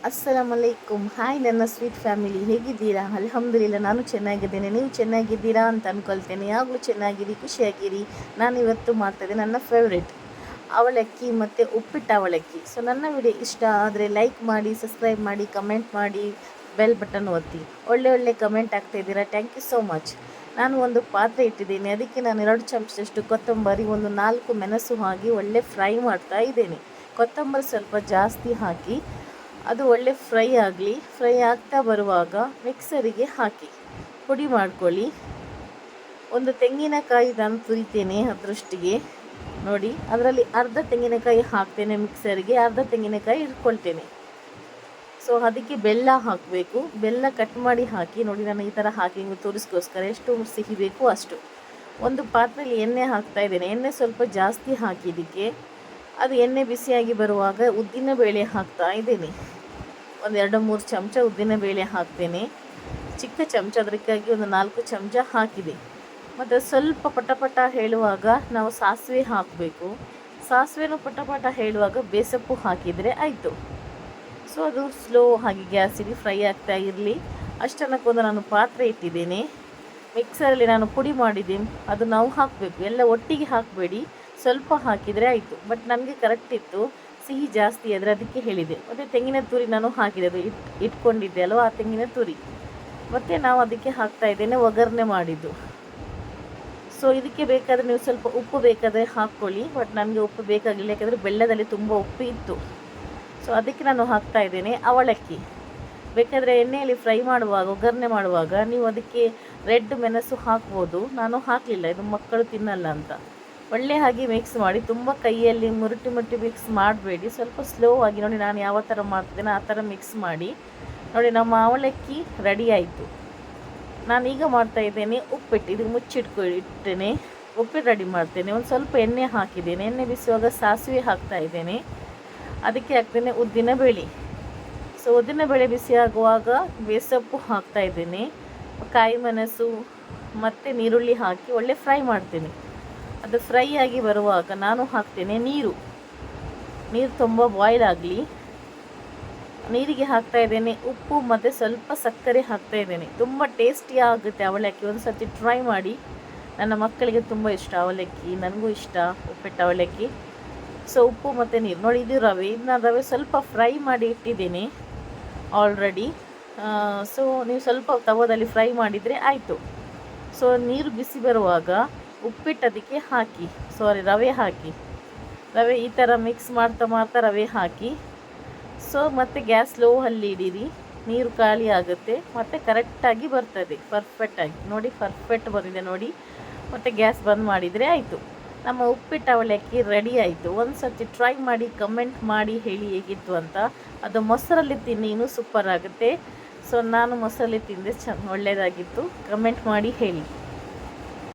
ಅಸ್ಸಲಾಮಲೈಕುಮ್. Hi ನನ್ನ sweet family, ಹೇಗಿದ್ದೀರಾ? ಅಲ್ಹಮ್ದುಲಿಲ್ಲ, ನಾನು ಚೆನ್ನಾಗಿದ್ದೇನೆ. ನೀವು ಚೆನ್ನಾಗಿದ್ದೀರಾ ಅಂತ ಅಂದ್ಕೊಳ್ತೇನೆ. ಯಾವಾಗಲೂ ಚೆನ್ನಾಗಿರಿ, ಖುಷಿಯಾಗಿರಿ. ನಾನು ಇವತ್ತು ಮಾಡ್ತಾಯಿದ್ದೆ ನನ್ನ ಫೇವ್ರೆಟ್ ಅವಲಕ್ಕಿ ಮತ್ತು ಉಪ್ಪಿಟ್ಟು ಅವಲಕ್ಕಿ. ಸೊ ನನ್ನ ವಿಡಿಯೋ ಇಷ್ಟ ಆದರೆ ಲೈಕ್ ಮಾಡಿ, ಸಬ್ಸ್ಕ್ರೈಬ್ ಮಾಡಿ, ಕಮೆಂಟ್ ಮಾಡಿ, ಬೆಲ್ ಬಟನ್ ಒತ್ತಿ. ಒಳ್ಳೆ ಕಮೆಂಟ್ ಆಗ್ತಾಯಿದ್ದೀರಾ, ಥ್ಯಾಂಕ್ ಯು ಸೋ ಮಚ್. ನಾನು ಒಂದು ಪಾತ್ರೆ ಇಟ್ಟಿದ್ದೀನಿ, ಅದಕ್ಕೆ ನಾನು 2 ಚಮಚದಷ್ಟು ಕೊತ್ತಂಬರಿ, 4 ಮೆಣಸು ಹಾಕಿ ಒಳ್ಳೆ ಫ್ರೈ ಮಾಡ್ತಾ ಇದ್ದೇನೆ. ಕೊತ್ತಂಬರಿ ಸ್ವಲ್ಪ ಜಾಸ್ತಿ ಹಾಕಿ ಅದು ಒಳ್ಳೆ ಫ್ರೈ ಆಗಲಿ. ಫ್ರೈ ಆಗ್ತಾ ಬರುವಾಗ ಮಿಕ್ಸರಿಗೆ ಹಾಕಿ ಪುಡಿ ಮಾಡ್ಕೊಳ್ಳಿ. ಒಂದು ತೆಂಗಿನಕಾಯಿ ನಾನು ತುರಿತೇನೆ ಅದರಷ್ಟಿಗೆ ನೋಡಿ. ಅದರಲ್ಲಿ ಅರ್ಧ ತೆಂಗಿನಕಾಯಿ ಹಾಕ್ತೇನೆ ಮಿಕ್ಸರಿಗೆ, ಅರ್ಧ ತೆಂಗಿನಕಾಯಿ ಇಟ್ಕೊಳ್ತೇನೆ. ಸೊ ಅದಕ್ಕೆ ಬೆಲ್ಲ ಹಾಕಬೇಕು. ಬೆಲ್ಲ ಕಟ್ ಮಾಡಿ ಹಾಕಿ ನೋಡಿ. ನಾನು ಈ ಥರ ಹಾಕಿ ತೋರಿಸ್ಕೋಸ್ಕರ ಎಷ್ಟು ಸಿಹಿ ಬೇಕು ಅಷ್ಟು. ಒಂದು ಪಾತ್ರೆಯಲ್ಲಿ ಎಣ್ಣೆ ಹಾಕ್ತಾ ಇದ್ದೇನೆ. ಎಣ್ಣೆ ಸ್ವಲ್ಪ ಜಾಸ್ತಿ ಹಾಕಿದ್ದಕ್ಕೆ ಅದು ಎಣ್ಣೆ ಬಿಸಿಯಾಗಿ ಬರುವಾಗ ಉದ್ದಿನ ಬೇಳೆ ಹಾಕ್ತಾ ಇದ್ದೇನೆ. 2-3 ಚಮಚ ಉದ್ದಿನ ಬೇಳೆ ಹಾಕ್ತೇನೆ. ಚಿಕ್ಕ ಚಮಚ, ಅದಕ್ಕಾಗಿ 4 ಚಮಚ ಹಾಕಿದೆ. ಮತ್ತು ಸ್ವಲ್ಪ ಪಟಪಟ ಹೇಳುವಾಗ ನಾವು ಸಾಸಿವೆ ಹಾಕಬೇಕು. ಸಾಸಿವೆನೂ ಪಟಪಟ ಹೇಳುವಾಗ ಬೇಸಪ್ಪು ಹಾಕಿದರೆ ಆಯಿತು. ಸೊ ಅದು ಸ್ಲೋ ಆಗಿ ಗ್ಯಾಸಿಗೆ ಫ್ರೈ ಆಗ್ತಾ ಇರಲಿ. ಅಷ್ಟನ್ನಕ್ಕೊಂದು ನಾನು ಪಾತ್ರೆ ಇಟ್ಟಿದ್ದೇನೆ. ಮಿಕ್ಸರಲ್ಲಿ ನಾನು ಪುಡಿ ಮಾಡಿದ್ದೀನಿ, ಅದು ನಾವು ಹಾಕಬೇಕು. ಎಲ್ಲ ಒಟ್ಟಿಗೆ ಹಾಕಬೇಡಿ, ಸ್ವಲ್ಪ ಹಾಕಿದರೆ ಆಯಿತು. ಬಟ್ ನನಗೆ ಕರೆಕ್ಟ್ ಇತ್ತು, ಸಿಹಿ ಜಾಸ್ತಿ ಆದರೆ ಅದಕ್ಕೆ ಹೇಳಿದೆ. ಮತ್ತು ತೆಂಗಿನ ತುರಿ ನಾನು ಹಾಕಿದೆ, ಅದು ಇಟ್ಕೊಂಡಿದ್ದೆ ಅಲ್ವ, ಆ ತೆಂಗಿನ ತುರಿ. ಮತ್ತು ನಾವು ಅದಕ್ಕೆ ಹಾಕ್ತಾ ಇದ್ದೇನೆ ಒಗ್ಗರಣೆ ಮಾಡಿದ್ದು. ಸೊ ಇದಕ್ಕೆ ಬೇಕಾದರೆ ನೀವು ಸ್ವಲ್ಪ ಉಪ್ಪು ಬೇಕಾದರೆ ಹಾಕ್ಕೊಳ್ಳಿ. ಬಟ್ ನನಗೆ ಉಪ್ಪು ಬೇಕಾಗಿಲ್ಲ, ಯಾಕೆಂದರೆ ಬೆಲ್ಲದಲ್ಲಿ ತುಂಬ ಉಪ್ಪು ಇತ್ತು. ಸೊ ಅದಕ್ಕೆ ನಾನು ಹಾಕ್ತಾ ಇದ್ದೇನೆ ಅವಲಕ್ಕಿ. ಬೇಕಾದರೆ ಎಣ್ಣೆಯಲ್ಲಿ ಫ್ರೈ ಮಾಡುವಾಗ, ಒಗ್ಗರಣೆ ಮಾಡುವಾಗ ನೀವು ಅದಕ್ಕೆ ರೆಡ್ ಮೆಣಸು ಹಾಕ್ಬೋದು. ನಾನು ಹಾಕಲಿಲ್ಲ, ಇದು ಮಕ್ಕಳು ತಿನ್ನಲ್ಲ ಅಂತ. ಒಳ್ಳೆ ಹಾಗೆ ಮಿಕ್ಸ್ ಮಾಡಿ, ತುಂಬ ಕೈಯಲ್ಲಿ ಮುರುಟಿ ಮಿಕ್ಸ್ ಮಾಡಬೇಡಿ. ಸ್ವಲ್ಪ ಸ್ಲೋ ಆಗಿ ನೋಡಿ, ನಾನು ಯಾವ ಥರ ಮಾಡ್ತೇನೆ ಆ ಥರ ಮಿಕ್ಸ್ ಮಾಡಿ ನೋಡಿ. ನಮ್ಮ ಅವಲಕ್ಕಿ ರೆಡಿ ಆಯಿತು. ನಾನೀಗ ಮಾಡ್ತಾಯಿದ್ದೇನೆ ಉಪ್ಪಿಟ್ಟು. ಇದಕ್ಕೆ ಇಟ್ಟೇನೆ ಉಪ್ಪಿಟ್ಟು ರೆಡಿ ಮಾಡ್ತೇನೆ. ಒಂದು ಸ್ವಲ್ಪ ಎಣ್ಣೆ ಹಾಕಿದ್ದೇನೆ. ಎಣ್ಣೆ ಬಿಸುವಾಗ ಸಾಸಿವೆ ಹಾಕ್ತಾ ಇದ್ದೇನೆ. ಅದಕ್ಕೆ ಹಾಕ್ತೇನೆ ಉದ್ದಿನ ಬೇಳೆ. ಸೊ ಉದ್ದಿನ ಬೇಳೆ ಬಿಸಿ ಆಗುವಾಗ ಬೇಸಪ್ಪು ಹಾಕ್ತಾ ಇದ್ದೇನೆ. ಕಾಯಿ ಮೆಣಸು ಮತ್ತು ನೀರುಳ್ಳಿ ಹಾಕಿ ಒಳ್ಳೆ ಫ್ರೈ ಮಾಡ್ತೇನೆ. ಅದು ಫ್ರೈ ಆಗಿ ಬರುವಾಗ ನಾನು ಹಾಕ್ತೇನೆ ನೀರು ತುಂಬ ಬಾಯ್ಲ್ ಆಗಲಿ. ನೀರಿಗೆ ಹಾಕ್ತಾ ಇದ್ದೇನೆ ಉಪ್ಪು ಮತ್ತು ಸ್ವಲ್ಪ ಸಕ್ಕರೆ ಹಾಕ್ತಾ ಇದ್ದೇನೆ. ತುಂಬ ಟೇಸ್ಟಿ ಆಗುತ್ತೆ ಅವಲಕ್ಕಿ. ಒಂದು ಸರ್ತಿ ಟ್ರೈ ಮಾಡಿ. ನನ್ನ ಮಕ್ಕಳಿಗೆ ತುಂಬ ಇಷ್ಟ ಅವಲಕ್ಕಿ, ನನಗೂ ಇಷ್ಟ ಉಪ್ಪಿಟ್ಟು ಅವಲಕ್ಕಿ. ಸೊ ಉಪ್ಪು ಮತ್ತು ನೀರು ನೋಡಿ. ಇದು ರವೆ ಸ್ವಲ್ಪ ಫ್ರೈ ಮಾಡಿ ಇಟ್ಟಿದ್ದೇನೆ ಆಲ್ರೆಡಿ. ಸೊ ನೀವು ಸ್ವಲ್ಪ ತವದಲ್ಲಿ ಫ್ರೈ ಮಾಡಿದರೆ ಆಯಿತು. ಸೊ ನೀರು ಬಿಸಿ ಬರುವಾಗ ಉಪ್ಪಿಟ್ಟದಕ್ಕೆ ಹಾಕಿ, ರವೆ ಹಾಕಿ, ರವೆ ಈ ಥರ ಮಿಕ್ಸ್ ಮಾಡ್ತಾ ರವೆ ಹಾಕಿ. ಸೊ ಮತ್ತು ಗ್ಯಾಸ್ ಸ್ಲೋ ಅಲ್ಲಿ ಇಡೀರಿ. ನೀರು ಖಾಲಿ ಆಗುತ್ತೆ ಮತ್ತು ಕರೆಕ್ಟಾಗಿ ಬರ್ತದೆ, ಪರ್ಫೆಕ್ಟಾಗಿ ನೋಡಿ. ಪರ್ಫೆಕ್ಟ್ ಬಂದಿದೆ ನೋಡಿ. ಮತ್ತು ಗ್ಯಾಸ್ ಬಂದ್ ಮಾಡಿದರೆ ಆಯಿತು. ನಮ್ಮ ಉಪ್ಪಿಟ್ಟು ಅವಲಕ್ಕಿ ರೆಡಿ ಆಯಿತು. ಒಂದು ಸರ್ತಿ ಟ್ರೈ ಮಾಡಿ, ಕಮೆಂಟ್ ಮಾಡಿ ಹೇಳಿ ಹೇಗಿತ್ತು ಅಂತ. ಅದು ಮೊಸರಲ್ಲಿ ತಿನ್ನಿ, ಇನ್ನೂ ಸೂಪರ್ ಆಗುತ್ತೆ. ಸೊ ನಾನು ಮೊಸರಲ್ಲಿ ತಿಂದೆ, ಒಳ್ಳೆಯದಾಗಿತ್ತು. ಕಮೆಂಟ್ ಮಾಡಿ ಹೇಳಿ.